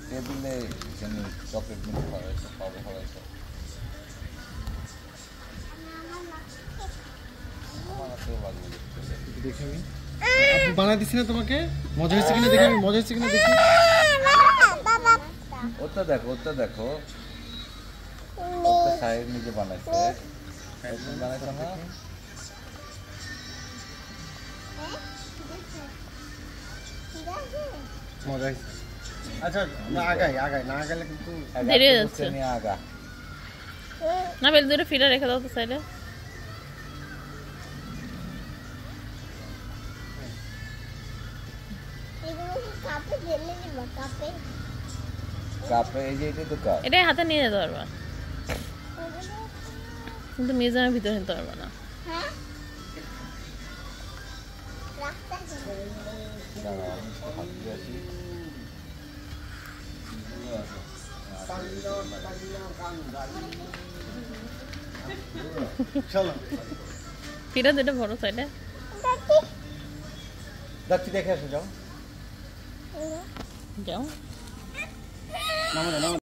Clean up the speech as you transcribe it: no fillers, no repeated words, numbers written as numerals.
টেবিলে এখানে চকলেট মিলে খাওয়াইছে খাওয়াবো খাওয়াইছে আমার আসলে লাগবে দেখি আমি আপু বানাই দিছি না তোমাকে মজা হচ্ছে কিনা দেখি মজা হচ্ছে কিনা দেখি ওটা দেখো ওটা সাহেব নিজে বানাইছে বানাইছে না মজা হচ্ছে আচ্ছা আগাই না আগালে কিন্তু দেরি হয়ে যাচ্ছে আগা না বেল দূরে ফিরে রেখে দাও তো সাইডে কাপে এই যে এটা তো কাপ এটা হাতে নিয়ে যেতে পারবা কিন্তু মিজানের ভিতরে নিতে পারবা না চলো ফিরে দুটো বড় সাইডে যাচ্ছি দেখে আসো যাও যাও নামো